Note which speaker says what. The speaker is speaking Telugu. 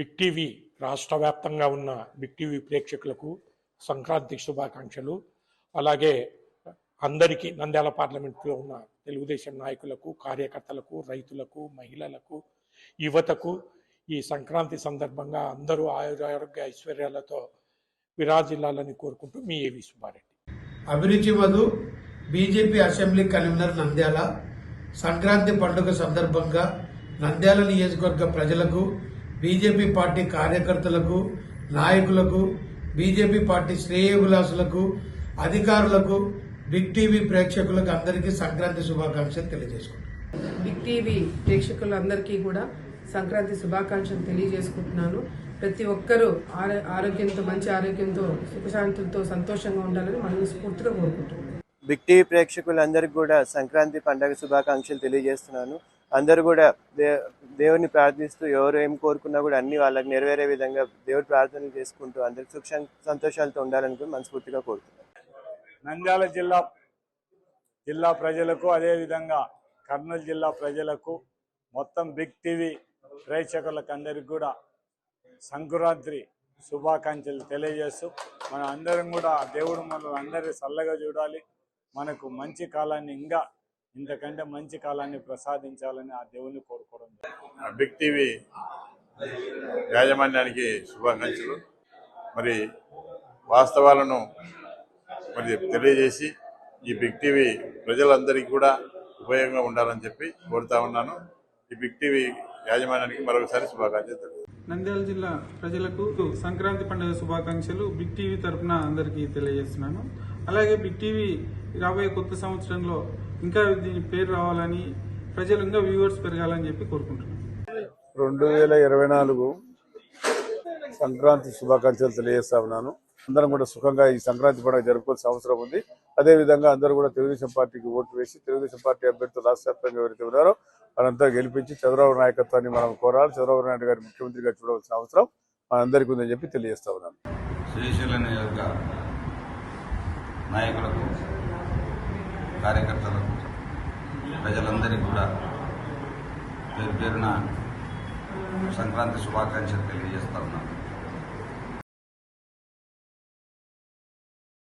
Speaker 1: బిగ్ టీవీ రాష్ట్ర వ్యాప్తంగా ఉన్న బిగ్ టీవీ ప్రేక్షకులకు సంక్రాంతి శుభాకాంక్షలు. అలాగే అందరికీ నంద్యాల పార్లమెంట్లో ఉన్న తెలుగుదేశం నాయకులకు, కార్యకర్తలకు, రైతులకు, మహిళలకు, యువతకు ఈ సంక్రాంతి సందర్భంగా అందరూ ఆరోగ్య ఐశ్వర్యాలతో విరాజిల్లాలని కోరుకుంటూ మీ ఏవి సుబ్బారెడ్డి.
Speaker 2: అభిరుచి Madhu, BJP assembly convener Nandyal. Sankranti పండుగ సందర్భంగా నంద్యాల నియోజకవర్గ ప్రజలకు, బీజేపీ పార్టీ కార్యకర్తలకు, నాయకులకు, బీజేపీ పార్టీ శ్రేయోభిలాషులకు, అధికారులకు, బిగ్ టీవీ ప్రేక్షకులకు అందరికీ సంక్రాంతి శుభాకాంక్షలు తెలియజేసుకుంటున్నాను.
Speaker 3: బిగ్ టీవీ ప్రేక్షకులందరికీ కూడా సంక్రాంతి శుభాకాంక్షలు తెలియజేసుకుంటున్నాను. ప్రతి ఒక్కరూ ఆరోగ్యంతో, మంచి ఆరోగ్యంతో, సుఖశాంతులతో సంతోషంగా ఉండాలని మనస్ఫూర్తిగా కోరుకుంటున్నాను.
Speaker 4: బిగ్ టీవీ ప్రేక్షకులందరికీ కూడా సంక్రాంతి పండుగ శుభాకాంక్షలు తెలియజేస్తున్నాను. అందరూ కూడా దేవుని ప్రార్థిస్తూ ఎవరు ఏం కోరుకున్నా కూడా అన్ని వాళ్ళకి నెరవేరే విధంగా దేవుడి ప్రార్థనలు చేసుకుంటూ అందరి సుఖ సంతోషాలతో ఉండాలని కూడా మనస్ఫూర్తిగా కోరుతున్నాను.
Speaker 5: నంద్యాల జిల్లా ప్రజలకు, అదేవిధంగా కర్నూలు జిల్లా ప్రజలకు, మొత్తం బిగ్ టీవీ ప్రేక్షకులకు అందరికి కూడా సంక్రాంతి శుభాకాంక్షలు తెలియజేస్తూ మన అందరం కూడా దేవుడు మనం అందరి చల్లగా చూడాలి, మనకు మంచి కాలాన్ని ఇంకా ఇంతకంటే మంచి కాలాన్ని ప్రసాదించాలని ఆ దేవుని కోరుకోవడం.
Speaker 6: బిగ్ టీవీ యాజమాన్యానికి శుభాకాంక్షలు. మరి వాస్తవాలను మరి తెలియజేసి ఈ బిగ్ టీవీ ప్రజలందరికీ కూడా ఉపయోగంగా ఉండాలని చెప్పి కోరుతా ఉన్నాను. ఈ బిగ్ టీవీ యాజమాన్యానికి మరొకసారి శుభాకాంక్షలు తెలియజేస్తాను.
Speaker 7: నంద్యాల జిల్లా ప్రజలకు సంక్రాంతి పండుగ శుభాకాంక్షలు బిగ్ టీవీ తరఫున అందరికీ తెలియజేస్తున్నాను. అలాగే బిగ్ టీవీ రాబోయే కొత్త సంవత్సరంలో ఇంకా దీని పేరు రావాలని, ప్రజలు ఇంకా వ్యూవర్స్ పెరగాలని చెప్పి కోరుకుంటున్నాను.
Speaker 8: 2024 సంక్రాంతి శుభాకాంక్షలు తెలియజేస్తా ఉన్నాను. అందరం కూడా సుఖంగా ఈ సంక్రాంతి పండుగ జరుపుకోవాల్సిన అవసరం ఉంది. అదేవిధంగా అందరూ కూడా తెలుగుదేశం పార్టీకి ఓటు వేసి తెలుగుదేశం పార్టీ అభ్యర్థులు రాష్ట్ర వ్యాప్తంగా ఎవరైతే ఉన్నారో వారంతా గెలిపించి చంద్రబాబు నాయకత్వాన్ని మనం కోరాలి. చంద్రబాబు నాయుడు గారి ముఖ్యమంత్రిగా చూడవలసిన అవసరం మనందరికీ ఉందని చెప్పి తెలియజేస్తా ఉన్నాను.
Speaker 9: శ్రీశైల నియోజక నాయకులకు, కార్యకర్తలకు, ప్రజలందరికీ కూడా పేరు పేరున సంక్రాంతి శుభాకాంక్షలు తెలియజేస్తా ఉన్నాను.